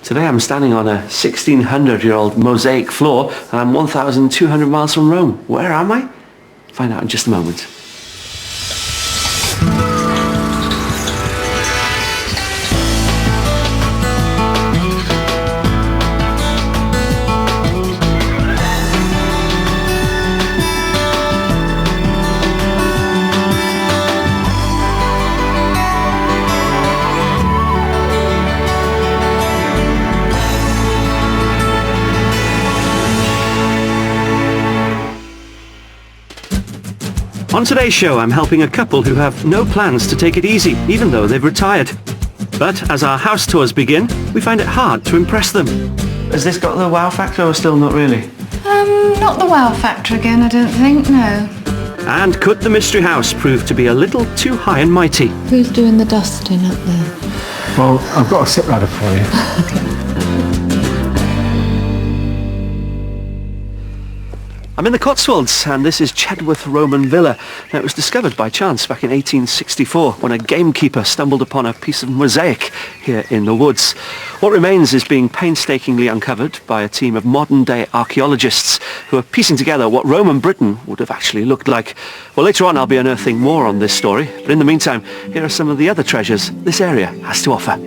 Today I'm standing on a 1600-year-old mosaic floor and I'm 1,200 miles from Rome. Where am I? Find out in just a moment. On today's show, I'm helping a couple who have no plans to take it easy, even though they've retired. But as our house tours begin, we find it hard to impress them. Has this got the wow factor or still not really? Not the wow factor again, I don't think, no. And could the mystery house prove to be a little too high and mighty? Who's doing the dusting up there? Well, I've got a sit ladder for you. I'm in the Cotswolds, and this is Chedworth Roman Villa. Now, it was discovered by chance back in 1864 when a gamekeeper stumbled upon a piece of mosaic here in the woods. What remains is being painstakingly uncovered by a team of modern-day archaeologists who are piecing together what Roman Britain would have actually looked like. Well, later on I'll be unearthing more on this story, but in the meantime, here are some of the other treasures this area has to offer.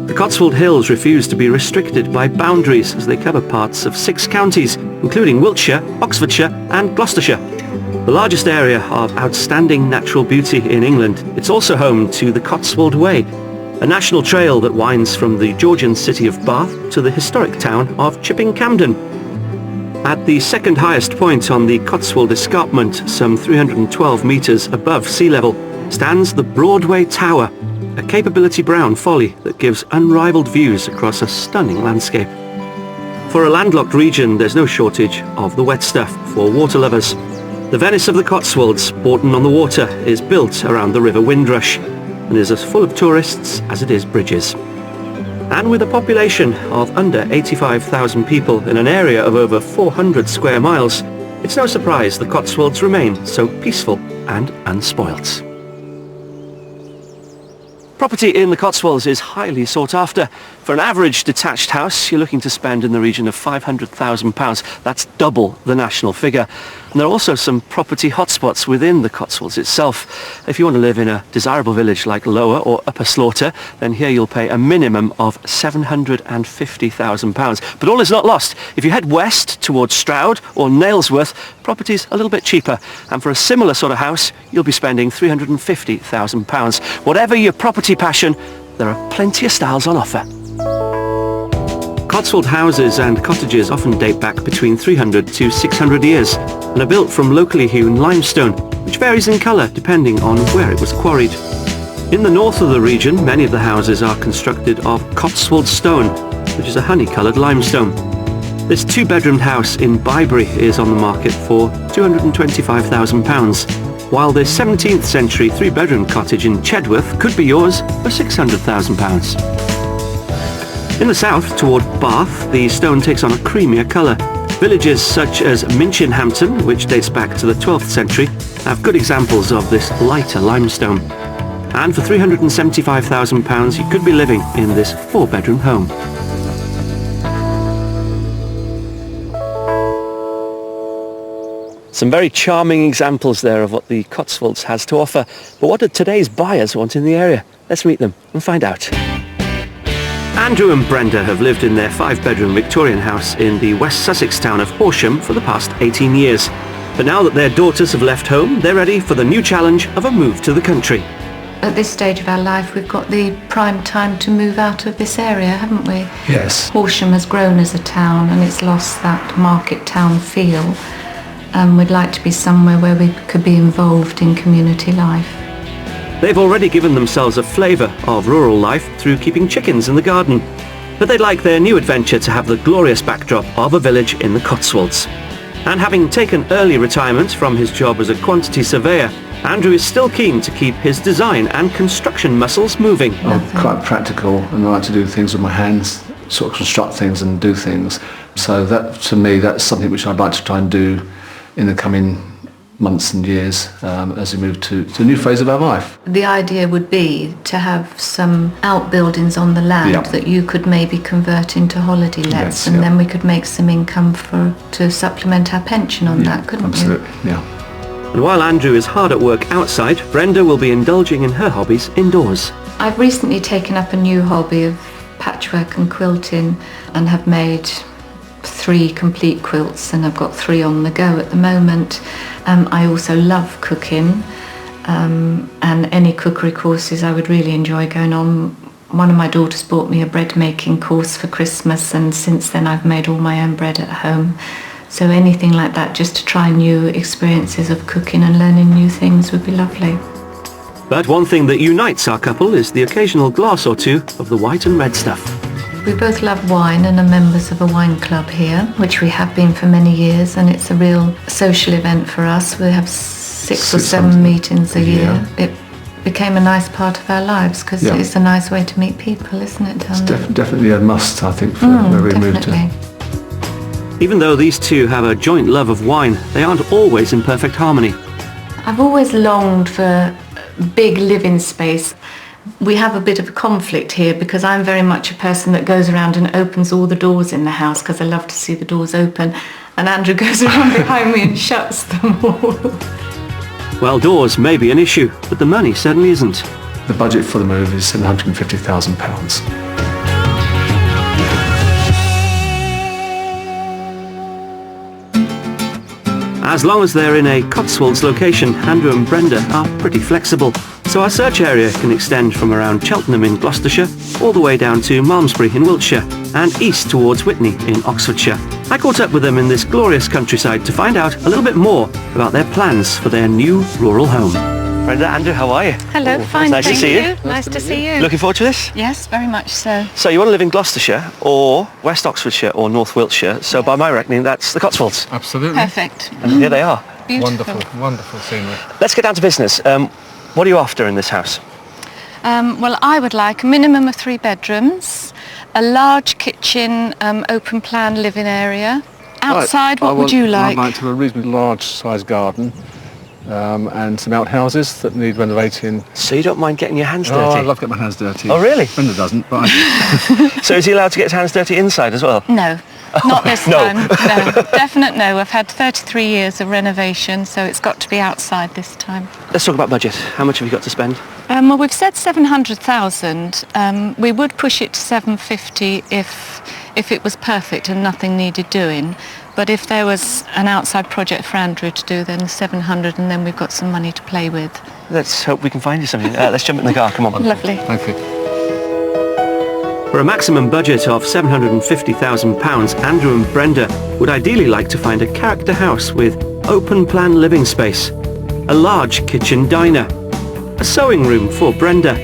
The Cotswold Hills refuse to be restricted by boundaries as they cover parts of 6 counties, including Wiltshire, Oxfordshire and Gloucestershire. The largest area of outstanding natural beauty in England, it's also home to the Cotswold Way, a national trail that winds from the Georgian city of Bath to the historic town of Chipping Campden. At the second highest point on the Cotswold escarpment, some 312 metres above sea level, stands the Broadway Tower, a capability brown folly that gives unrivaled views across a stunning landscape. For a landlocked region, there's no shortage of the wet stuff for water lovers. The Venice of the Cotswolds, Bourton-on-the-Water, is built around the River Windrush and is as full of tourists as it is bridges. And with a population of under 85,000 people in an area of over 400 square miles, it's no surprise the Cotswolds remain so peaceful and unspoilt. Property in the Cotswolds is highly sought after. For an average detached house, you're looking to spend in the region of £500,000. That's double the national figure. And there are also some property hotspots within the Cotswolds itself. If you want to live in a desirable village like Lower or Upper Slaughter, then here you'll pay a minimum of £750,000. But all is not lost. If you head west towards Stroud or Nailsworth, property's a little bit cheaper. And for a similar sort of house, you'll be spending £350,000. Whatever your property passion, there are plenty of styles on offer. Cotswold houses and cottages often date back between 300 to 600 years and are built from locally hewn limestone, which varies in colour depending on where it was quarried. In the north of the region, many of the houses are constructed of Cotswold stone, which is a honey-coloured limestone. This 2-bedroomed house in Bybury is on the market for £225,000, while this 17th century 3-bedroom cottage in Chedworth could be yours for £600,000. In the south, toward Bath, the stone takes on a creamier colour. Villages such as Minchinhampton, which dates back to the 12th century, have good examples of this lighter limestone. And for £375,000, you could be living in this 4-bedroom home. Some very charming examples there of what the Cotswolds has to offer. But what do today's buyers want in the area? Let's meet them and find out. Andrew and Brenda have lived in their 5-bedroom Victorian house in the West Sussex town of Horsham for the past 18 years. But now that their daughters have left home, they're ready for the new challenge of a move to the country. At this stage of our life, we've got the prime time to move out of this area, haven't we? Yes. Horsham has grown as a town and it's lost that market town feel. We'd like to be somewhere where we could be involved in community life. They've already given themselves a flavour of rural life through keeping chickens in the garden. But they'd like their new adventure to have the glorious backdrop of a village in the Cotswolds. And having taken early retirement from his job as a quantity surveyor, Andrew is still keen to keep his design and construction muscles moving. I'm quite practical and I like to do things with my hands, sort of construct things and do things. So that, to me, that's something which I'd like to try and do in the coming months and years as we move to a new phase of our life. The idea would be to have some outbuildings on the land that you could maybe convert into holiday lets, and then we could make some income to supplement our pension on that, couldn't absolutely, we? Yeah. And while Andrew is hard at work outside, Brenda will be indulging in her hobbies indoors. I've recently taken up a new hobby of patchwork and quilting, and have made 3 complete quilts, and I've got 3 on the go at the moment. I also love cooking, and any cookery courses I would really enjoy going on. One of my daughters bought me a bread making course for Christmas, and since then I've made all my own bread at home. So anything like that, just to try new experiences of cooking and learning new things, would be lovely. But one thing that unites our couple is the occasional glass or two of the white and red stuff. We both love wine and are members of a wine club here, which we have been for many years, and it's a real social event for us. We have 6 or 7 meetings a year. It became a nice part of our lives because it's a nice way to meet people, isn't it? It's definitely a must, I think, for where we moved to. Even though these two have a joint love of wine, they aren't always in perfect harmony. I've always longed for big living space. We have a bit of a conflict here because I'm very much a person that goes around and opens all the doors in the house because I love to see the doors open, and Andrew goes around behind me and shuts them all. Well, doors may be an issue, but the money certainly isn't. The budget for the move is £750,000. As long as they're in a Cotswolds location, Andrew and Brenda are pretty flexible. So our search area can extend from around Cheltenham in Gloucestershire all the way down to Malmesbury in Wiltshire and east towards Witney in Oxfordshire. I caught up with them in this glorious countryside to find out a little bit more about their plans for their new rural home. Brenda, Andrew, how are you? Hello, fine, nice to see you. Nice to see you. Looking forward to this? Yes, very much so. So you want to live in Gloucestershire or West Oxfordshire or North Wiltshire, so by my reckoning that's the Cotswolds. Absolutely. Perfect. And here they are. Beautiful. Wonderful scenery. Let's get down to business. What are you after in this house? Well, I would like a minimum of 3 bedrooms, a large kitchen, open plan living area. Outside, what would you like? I'd like to have a reasonably large sized garden and some outhouses that need renovating. So you don't mind getting your hands dirty? Oh, I love to get my hands dirty. Oh, really? Brenda doesn't, but I So is he allowed to get his hands dirty inside as well? No. Not this No. time. No, definite no. I've had 33 years of renovation, so it's got to be outside this time. Let's talk about budget. How much have you got to spend? Well, we've said 700,000. We would push it to 750 if it was perfect and nothing needed doing. But if there was an outside project for Andrew to do, then 700, and then we've got some money to play with. Let's hope we can find you something. Let's jump in the car. Come on. Lovely. thank you. For a maximum budget of £750,000, Andrew and Brenda would ideally like to find a character house with open plan living space, a large kitchen diner, a sewing room for Brenda,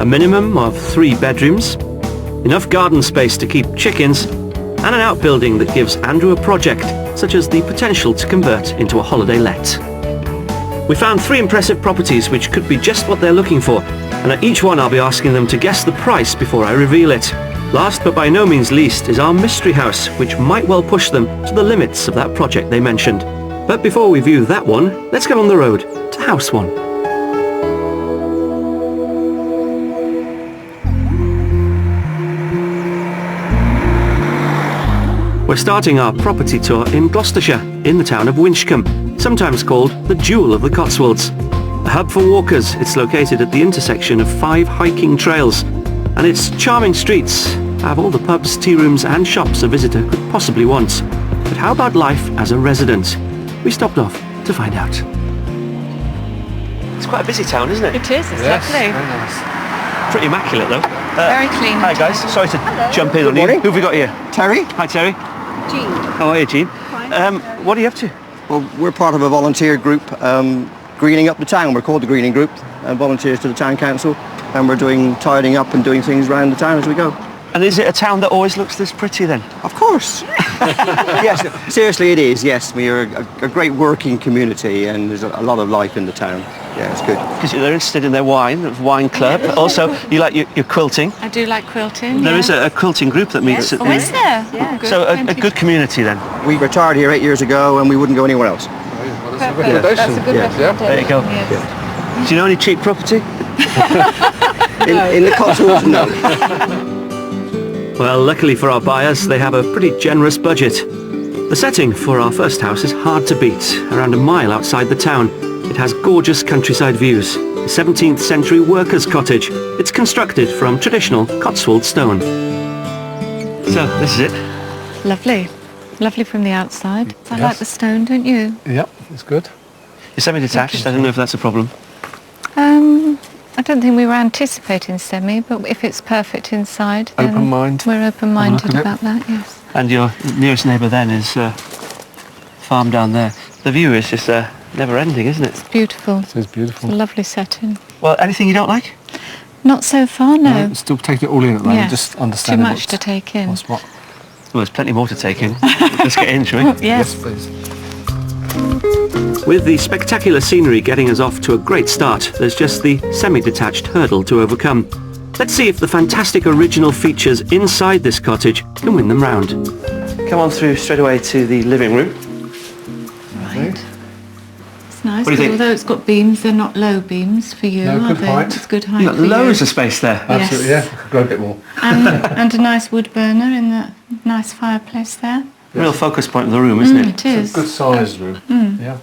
a minimum of 3 bedrooms, enough garden space to keep chickens, and an outbuilding that gives Andrew a project, such as the potential to convert into a holiday let. We found 3 impressive properties which could be just what they're looking for, and at each one I'll be asking them to guess the price before I reveal it. Last but by no means least is our mystery house, which might well push them to the limits of that project they mentioned. But before we view that one, let's get on the road to House 1. We're starting our property tour in Gloucestershire, in the town of Winchcombe, sometimes called the Jewel of the Cotswolds. A hub for walkers, it's located at the intersection of 5 hiking trails, and its charming streets have all the pubs, tea rooms and shops a visitor could possibly want. But how about life as a resident? We stopped off to find out. It's quite a busy town, isn't it? It is, it's Yes, lovely. very nice. Pretty immaculate though. Very clean. Hi guys, sorry to jump in on you. morning. Who have we got here? Terry? Hi Terry. Jean. How are you, Jean? What are you up to? Well, we're part of a volunteer group greening up the town. We're called the Greening Group, and volunteers to the town council, and we're doing tidying up and doing things around the town as we go. And is it a town that always looks this pretty then? Of course. Yes, seriously it is, yes. We are a great working community, and there's a lot of life in the town. Yeah, it's good. Because they're interested in their wine club. Also, you like your quilting. I do like quilting. There is a quilting group that meets at Oh, is there? Yeah. So a good community then. We retired here 8 years ago, and we wouldn't go anywhere else. perfect. recommendation. That's a good Yeah. recommendation. There you go. Yes. Do you know any cheap property? In the Cotswolds, no. Well, luckily for our buyers, they have a pretty generous budget. The setting for our first house is hard to beat. Around a mile outside the town, it has gorgeous countryside views. A 17th century workers' cottage. It's constructed from traditional Cotswold stone. So, this is it. Lovely. Lovely from the outside. I Yes. like the stone, don't you? Yep, it's good. It's semi-detached. I don't know if that's a problem. I don't think we were anticipating semi, but if it's perfect inside, then Open mind. we're open-minded Have a look at about that, yes. And your nearest neighbour then is farm down there. The view is just never-ending, isn't it? Beautiful. It is beautiful. A lovely setting. Well, anything you don't like? Not so far, no. Still taking it all in at the moment, Yes. just Too understanding much to take in. what's what. Well, there's plenty more to take in. Let's get in, shall we? Yes. please. With the spectacular scenery getting us off to a great start, there's just the semi-detached hurdle to overcome. Let's see if the fantastic original features inside this cottage can win them round. Come on through straight away to the living room. Right. It's nice, What do you think? although it's got beams, they're not low beams for you, No, are good they? height. It's good height You've got for loads you. of space there. Absolutely, yeah. I could grow a bit more. And a nice wood burner in the nice fireplace there. Real focus point of the room, isn't it? It is. Good sized room. Yeah,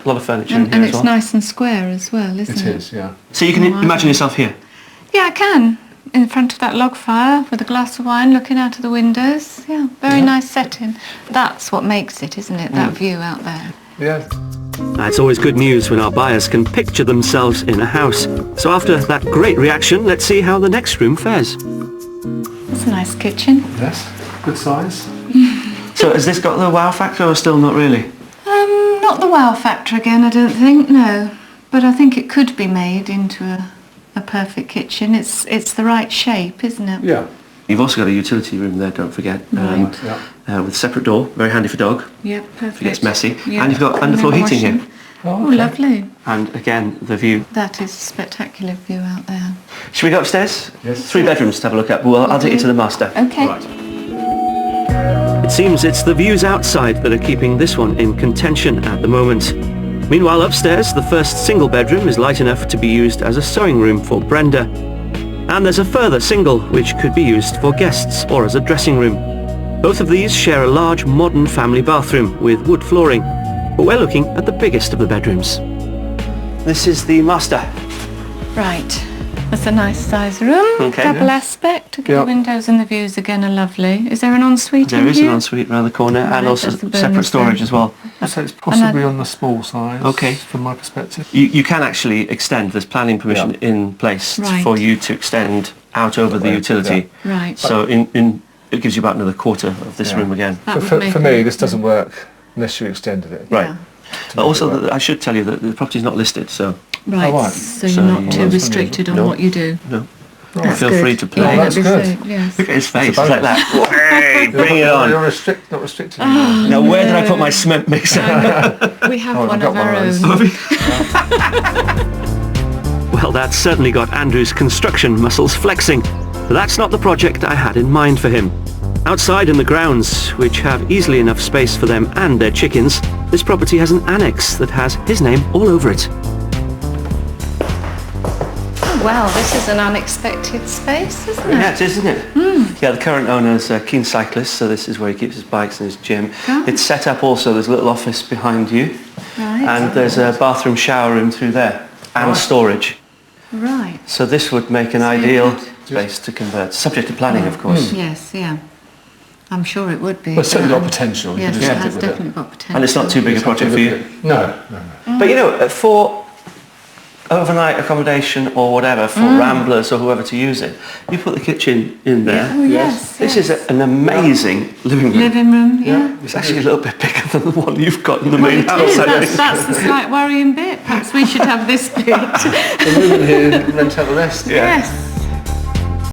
A lot of furniture in And, here and as it's well. nice and square as well, isn't it? it is, yeah. So you can imagine yourself here. Yeah, I can. In front of that log fire with a glass of wine looking out of the windows. Yeah, very nice setting. That's what makes it, isn't it? That view out there. Yeah. It's always good news when our buyers can picture themselves in a house. So after that great reaction, let's see how the next room fares. It's a nice kitchen. Yes. Good size. So has this got the wow factor or still not really? Not the wow factor again, I don't think, no. But I think it could be made into a perfect kitchen. It's the right shape, isn't it? Yeah. You've also got a utility room there, don't forget. Right. With a separate door, very handy for dog. Yep, perfect. If it gets messy. Yeah. And you've got And underfloor then heating here. washing. Oh, lovely. And again, the view. That is a spectacular view out there. Should we go upstairs? Yes. 3 bedrooms to have a look at. Well, I'll take you to the master. Okay. Right. It seems it's the views outside that are keeping this one in contention at the moment. Meanwhile, upstairs, the first single bedroom is light enough to be used as a sewing room for Brenda. And there's a further single, which could be used for guests or as a dressing room. Both of these share a large modern family bathroom with wood flooring, but we're looking at the biggest of the bedrooms. This is the master. Right. That's a nice size room. Okay. Double aspect. The Yeah. windows and the views again are lovely. Is there an ensuite There in is here? an ensuite around the corner and Right, also there's the separate burners storage there. as well. So it's possibly on the small size. Okay. From my perspective. You can actually extend, there's planning permission in place Right. for you to extend out over the Right, utility. Right. So it gives you about another quarter of this Yeah. room again. That would For make me, it- this doesn't work unless you extended it. Right. Yeah. But also, I should tell you that the property's not listed, so Right. Oh, right. So So you're not you- too That's restricted on No. what you do. no. That's Feel good. free to play. Yeah, Oh, that's that'd be good. so- yes. Look at his face, It's it's a like that. Hey, bring it You're on. not restricted. Now, where did I put my cement mixer? We have Oh, I've one got of one our of those. own. Well, that's certainly got Andrew's construction muscles flexing. But that's not the project I had in mind for him. Outside in the grounds, which have easily enough space for them and their chickens, this property has an annex that has his name all over it. Wow, this is an unexpected space, isn't it? Yeah, it is, isn't it? Yeah, the current owner's a keen cyclist, so this is where he keeps his bikes and his gym. Oh. It's set up also, there's a little office behind you, Right. and there's a bathroom shower room through there, and storage. Right. So this would make an So ideal good. space to convert, subject to planning, of course. Yes, yeah. I'm sure it would be. Well, it's certainly got potential. You Yes, can it just has stick with it. definitely got potential. And it's not too big a project for you. No. But you know, for overnight accommodation or whatever, for ramblers or whoever to use it, you put the kitchen in there. Oh, yes. This yes. is an amazing living room. Living room, yeah. It's actually a little bit bigger than the one you've got in the Well, main it house. is. I think. That's the slight worrying bit. Perhaps we should have this bit. The moving here, rent out the rest. Yeah. Yes.